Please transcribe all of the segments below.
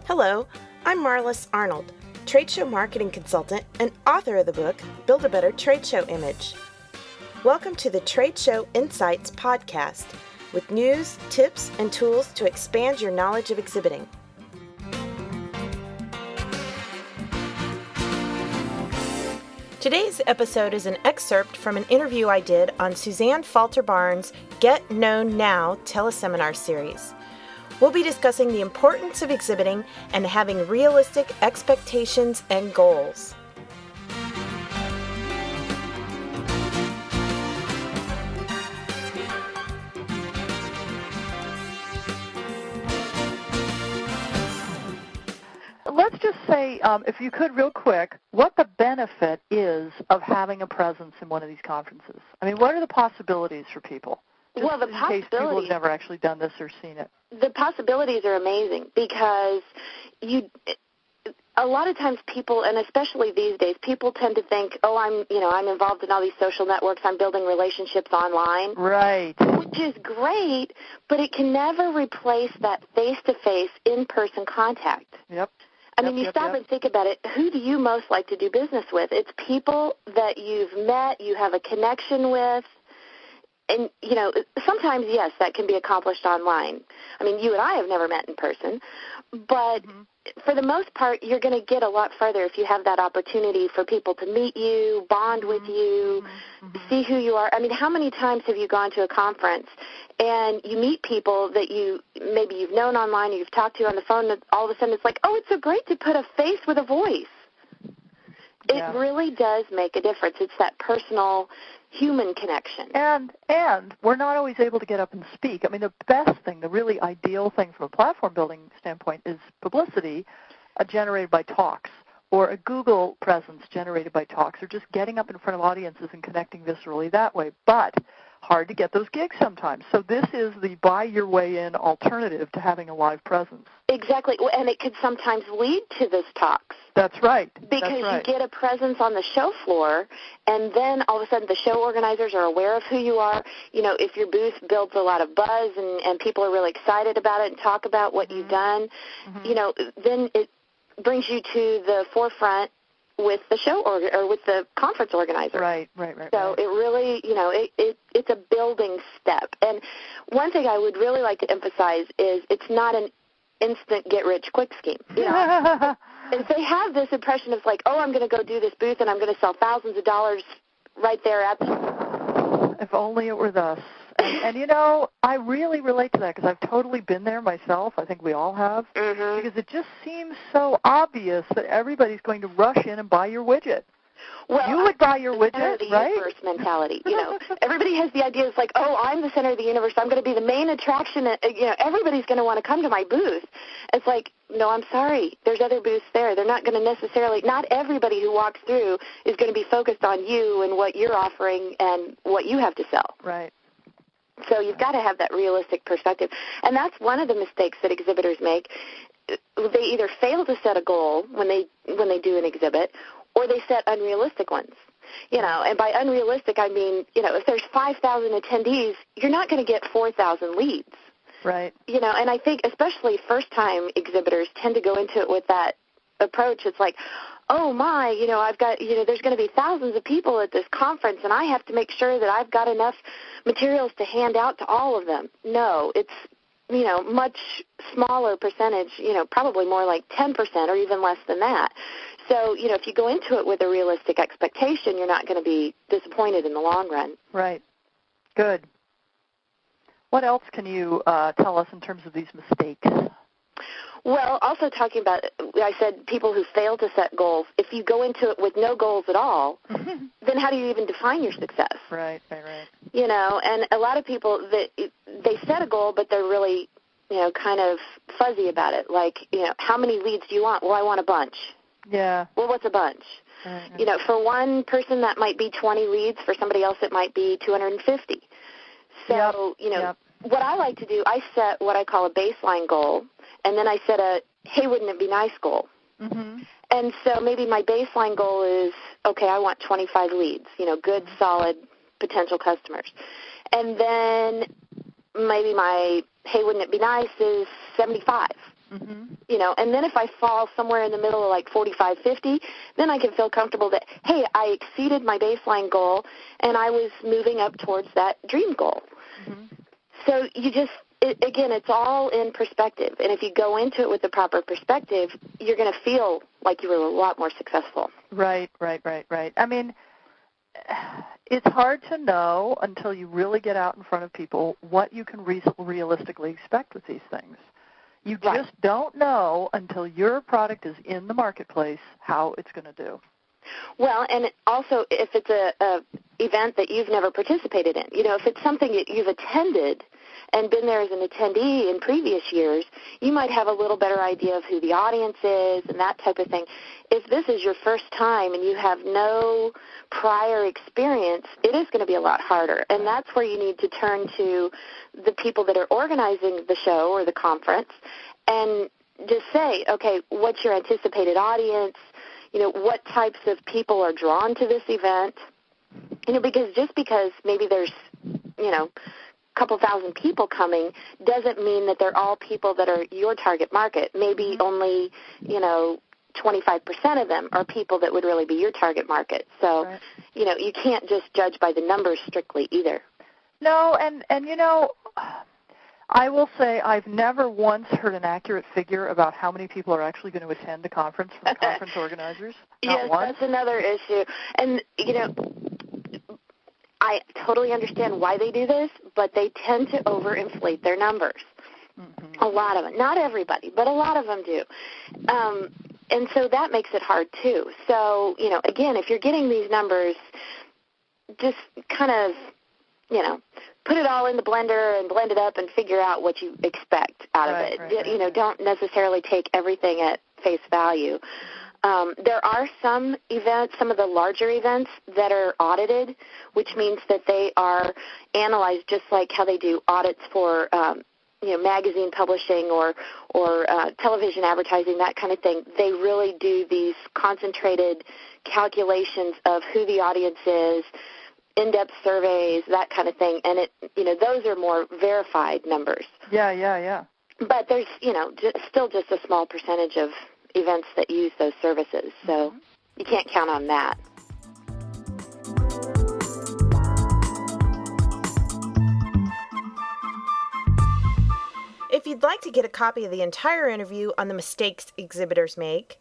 Hello, I'm Marlis Arnold, trade show marketing consultant and author of the book, Build a Better Trade Show Image. Welcome to the Trade Show Insights podcast with news, tips, and tools to expand your knowledge of exhibiting. Today's episode is an excerpt from an interview I did on Suzanne Falter Barnes' Get Known Now teleseminar series. We'll be discussing the importance of exhibiting and having realistic expectations and goals. Let's just say, if you could real quick, what the benefit is of having a presence in one of these conferences. I mean, what are the possibilities for people? Just well, the in case people have never actually done this or seen it. The possibilities are amazing because a lot of times people, and especially these days, people tend to think, oh, I'm involved in all these social networks, I'm building relationships online. Right. Which is great, but it can never replace that face-to-face, in-person contact. Yep. I mean, you stop and think about it. Who do you most like to do business with? It's people that you've met, you have a connection with. And, sometimes, yes, that can be accomplished online. I mean, you and I have never met in person, but for the most part, you're going to get a lot further if you have that opportunity for people to meet you, bond with you, see who you are. I mean, how many times have you gone to a conference and you meet people that maybe you've known online or you've talked to on the phone, and all of a sudden it's like, oh, it's so great to put a face with a voice. Yeah. It really does make a difference. It's that personal human connection. And we're not always able to get up and speak. I mean, the best thing, the really ideal thing from a platform building standpoint is publicity generated by talks, or a Google presence generated by talks, or just getting up in front of audiences and connecting viscerally that way. But hard to get those gigs sometimes. So this is the buy-your-way-in alternative to having a live presence. Exactly, and it could sometimes lead to those talks. That's right. Because you get a presence on the show floor, and then all of a sudden the show organizers are aware of who you are. If your booth builds a lot of buzz and people are really excited about it and talk about what you've done, then it brings you to the forefront with the show or with the conference organizer. Right. So it really, it's a building step. And one thing I would really like to emphasize is it's not an instant get-rich-quick scheme. And they have this impression of like, oh, I'm going to go do this booth and I'm going to sell thousands of dollars right there at the... If only it were thus. And I really relate to that because I've totally been there myself. I think we all have. Because it just seems so obvious that everybody's going to rush in and buy your widget. Well, you would buy your widget, center of the right? Universe mentality. Everybody has the idea. It's like, oh, I'm the center of the universe. I'm going to be the main attraction. Everybody's going to want to come to my booth. It's like, no, I'm sorry. There's other booths there. They're not going to necessarily. Not everybody who walks through is going to be focused on you and what you're offering and what you have to sell. Right. So you've got to have that realistic perspective. And that's one of the mistakes that exhibitors make. They either fail to set a goal when they do an exhibit, or they set unrealistic ones. And by unrealistic, I mean, if there's 5,000 attendees, you're not going to get 4,000 leads. Right. And I think especially first-time exhibitors tend to go into it with that approach. It's like, oh my, I've got, there's going to be thousands of people at this conference, and I have to make sure that I've got enough materials to hand out to all of them. No, it's, much smaller percentage, probably more like 10% or even less than that. So, if you go into it with a realistic expectation, you're not going to be disappointed in the long run. Right. Good. What else can you tell us in terms of these mistakes? Well, also talking about, I said people who fail to set goals. If you go into it with no goals at all, then how do you even define your success? Right. And a lot of people, they set a goal, but they're really, kind of fuzzy about it. Like, how many leads do you want? Well, I want a bunch. Yeah. Well, what's a bunch? Right. For one person that might be 20 leads. For somebody else it might be 250. So, what I like to do, I set what I call a baseline goal, and then I set a, hey, wouldn't it be nice goal. And so maybe my baseline goal is, okay, I want 25 leads, good, solid potential customers. And then maybe my, hey, wouldn't it be nice is 75. And then if I fall somewhere in the middle of like 45, 50, then I can feel comfortable that, hey, I exceeded my baseline goal and I was moving up towards that dream goal. Mm-hmm. So again, it's all in perspective. And if you go into it with the proper perspective, you're going to feel like you were a lot more successful. Right. I mean, it's hard to know until you really get out in front of people what you can realistically expect with these things. You just don't know until your product is in the marketplace how it's going to do. Well, and also if it's a event that you've never participated in, if it's something that you've attended and been there as an attendee in previous years, you might have a little better idea of who the audience is and that type of thing. If this is your first time and you have no prior experience, it is going to be a lot harder. And that's where you need to turn to the people that are organizing the show or the conference and just say, okay, what's your anticipated audience? What types of people are drawn to this event? Because just because maybe there's, couple thousand people coming doesn't mean that they're all people that are your target market. Maybe only, 25% of them are people that would really be your target market. So, you can't just judge by the numbers strictly either. No, and I will say I've never once heard an accurate figure about how many people are actually going to attend a conference from the conference organizers. Not once. That's another issue. And, I totally understand why they do this, but they tend to overinflate their numbers. Mm-hmm. A lot of them. Not everybody, but a lot of them do. And so that makes it hard, too. So, again, if you're getting these numbers, just kind of, put it all in the blender and blend it up and figure out what you expect out of it. Right. Don't necessarily take everything at face value. There are some events, some of the larger events that are audited, which means that they are analyzed just like how they do audits for, magazine publishing or television advertising, that kind of thing. They really do these concentrated calculations of who the audience is, in-depth surveys, that kind of thing, and those are more verified numbers. Yeah. But there's, still just a small percentage of events that use those services, so you can't count on that. If you'd like to get a copy of the entire interview on the mistakes exhibitors make,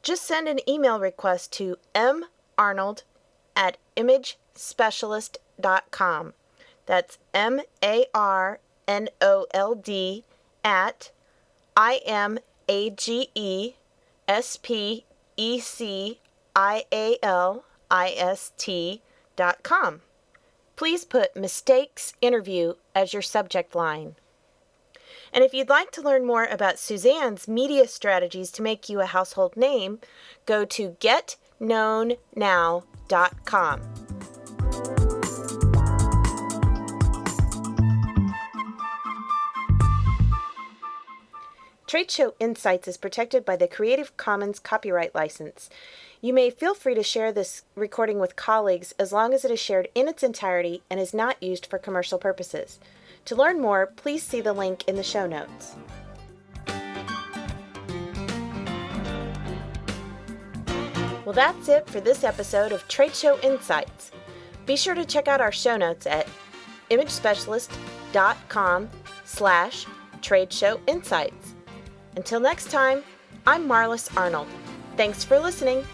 just send an email request to marnold@imagespecialist.com. That's MARNOLD at IMAGESPECIALIST.com. Please put Mistakes Interview as your subject line. And if you'd like to learn more about Suzanne's media strategies to make you a household name, go to getknownnow.com. Trade Show Insights is protected by the Creative Commons copyright license. You may feel free to share this recording with colleagues as long as it is shared in its entirety and is not used for commercial purposes. To learn more, please see the link in the show notes. Well, that's it for this episode of Trade Show Insights. Be sure to check out our show notes at imagespecialist.com/tradeshowinsights. Until next time, I'm Marlis Arnold. Thanks for listening.